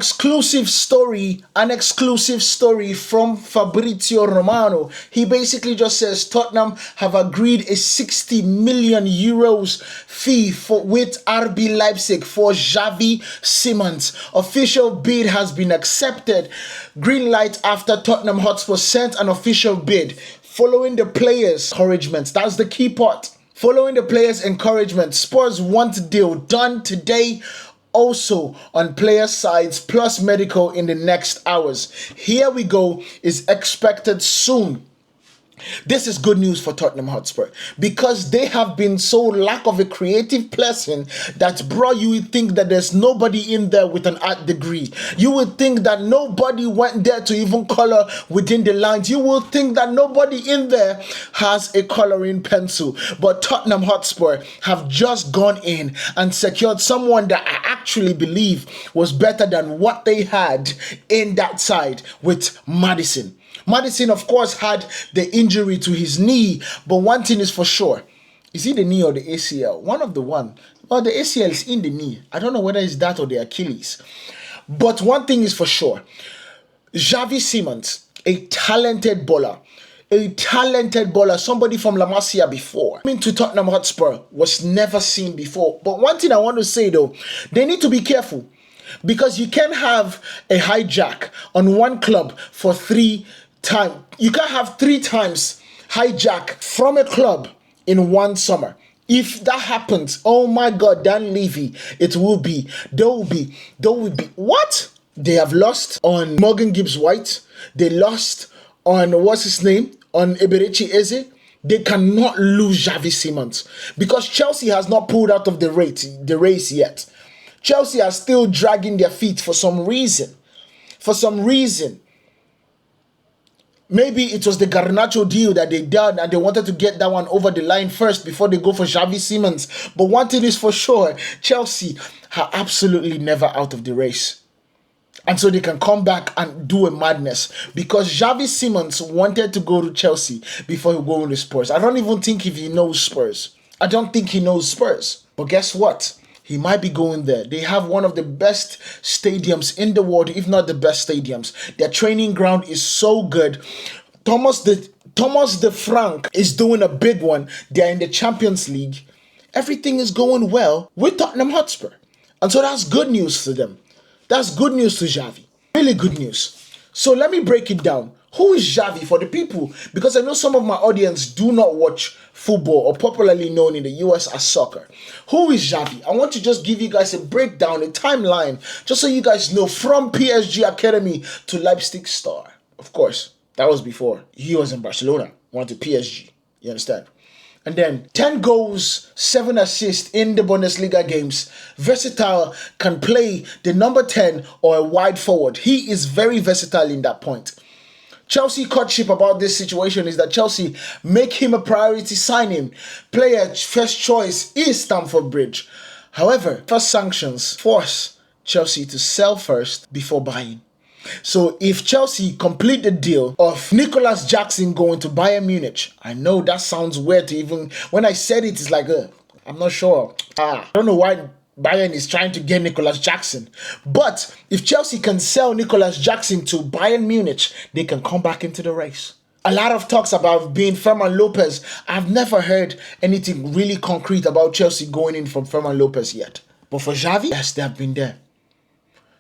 exclusive story from Fabrizio Romano. He basically just says Tottenham have agreed a 60 million euros fee with RB Leipzig for Xavi Simons. Official bid has been accepted. Green light after Tottenham Hotspur sent an official bid following the players' encouragement. That's the key part. Following the players' encouragement, Spurs want deal done today. Also on player sides plus medical in the next hours. Here we go is expected soon. This is good news for Tottenham Hotspur because they have been so lack of a creative person that, bro, you would think that there's nobody in there with an art degree. You would think that nobody went there to even color within the lines. You will think that nobody in there has a coloring pencil. But Tottenham Hotspur have just gone in and secured someone that I actually believe was better than what they had in that side with Maddison. Maddison, of course, had the injury to his knee, but one thing is for sure. Is it the knee or the ACL? One of the one. Well, the ACL is in the knee. I don't know whether it's that or the Achilles. But one thing is for sure. Xavi Simons, a talented bowler, somebody from La Masia before. Coming to Tottenham Hotspur was never seen before. But one thing I want to say though, they need to be careful because you can't have a hijack on one club for 3 times. You can't have 3 times hijack from a club in one summer. If that happens, oh my God, Dan Levy, there will be. What? They have lost on Morgan Gibbs-White. They lost on, what's his name? On Eberechi Eze. They cannot lose Xavi Simons because Chelsea has not pulled out of the race yet. Chelsea are still dragging their feet for some reason. Maybe it was the Garnacho deal that they done and they wanted to get that one over the line first before they go for Xavi Simons. But one thing is for sure, Chelsea are absolutely never out of the race. And so they can come back and do a madness because Xavi Simons wanted to go to Chelsea before he go to Spurs. I don't even think if he knows Spurs. But guess what? He might be going there. They have one of the best stadiums in the world, if not the best stadiums. Their training ground is so good. Thomas de Frank is doing a big one. They're in the Champions League. Everything is going well with Tottenham Hotspur. And so that's good news for them. That's good news to Xavi. Really good news. So let me break it down. Who is Xavi for the people? Because I know some of my audience do not watch football or popularly known in the US as soccer. Who is Xavi? I want to just give you guys a breakdown, a timeline, just so you guys know from PSG Academy to Leipzig star. Of course, that was before he was in Barcelona, went to PSG. You understand? And then 10 goals, 7 assists in the Bundesliga games. Versatile, can play the number 10 or a wide forward. He is very versatile in that point. Chelsea courtship about this situation is that Chelsea make him a priority signing. Player first choice is Stamford Bridge. However, first sanctions force Chelsea to sell first before buying. So if Chelsea complete the deal of Nicolas Jackson going to Bayern Munich, I know that sounds weird to even, when I said it, it's like, I'm not sure. I don't know why Bayern is trying to get Nicolas Jackson. But if Chelsea can sell Nicolas Jackson to Bayern Munich, they can come back into the race. A lot of talks about being Ferman Lopez. I've never heard anything really concrete about Chelsea going in from Ferman Lopez yet. But for Xavi, yes, they have been there.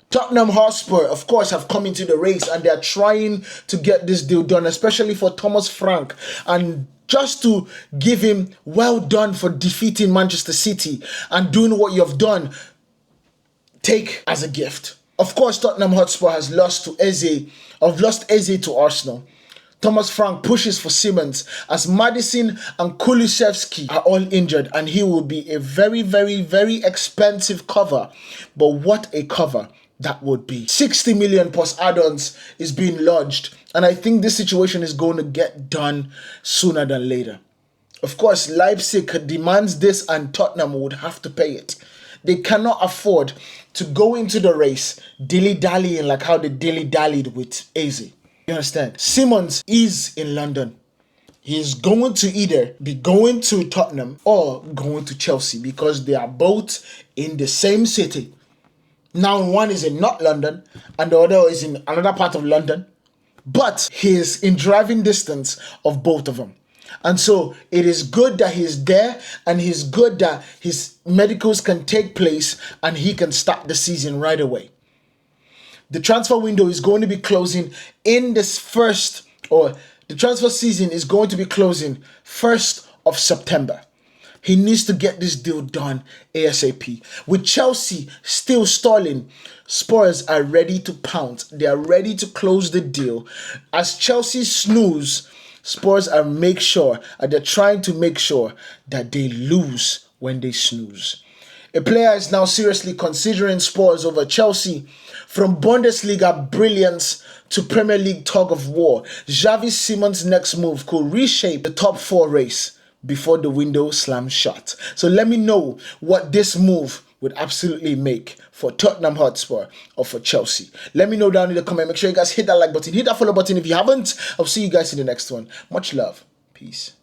Tottenham Hotspur, of course, have come into the race and they're trying to get this deal done, especially for Thomas Frank. And just to give him well done for defeating Manchester City and doing what you have done, take as a gift. Of course, Tottenham Hotspur has lost Eze to Arsenal. Thomas Frank pushes for Simons as Maddison and Kulusevski are all injured and he will be a very, very, very expensive cover. But what a cover that would be. 60 million plus add-ons is being lodged and I think this situation is going to get done sooner than later. Of course, Leipzig demands this and Tottenham would have to pay it. They cannot afford to go into the race dilly-dallying like how they dilly-dallied with Eze. You understand? Simons is in London. He's going to either be going to Tottenham or going to Chelsea because they are both in the same city. Now one is in North London and the other is in another part of London. But he is in driving distance of both of them. And so it is good that he's there, and he's good that his medicals can take place and he can start the season right away. The transfer window is going to be closing in this the transfer season is going to be closing 1st of September. He needs to get this deal done ASAP. With Chelsea still stalling, Spurs are ready to pounce. They are ready to close the deal. As Chelsea snooze, Spurs are they're trying to make sure that they lose when they snooze. A player is now seriously considering Spurs over Chelsea. From Bundesliga brilliance to Premier League tug of war, Xavi Simons' next move could reshape the top 4 race before the window slams shut. So let me know what this move would absolutely make for Tottenham Hotspur or for Chelsea. Let me know down in the comment. Make sure you guys hit that like button, hit that follow button if you haven't. I'll see you guys in the next one. Much love. Peace.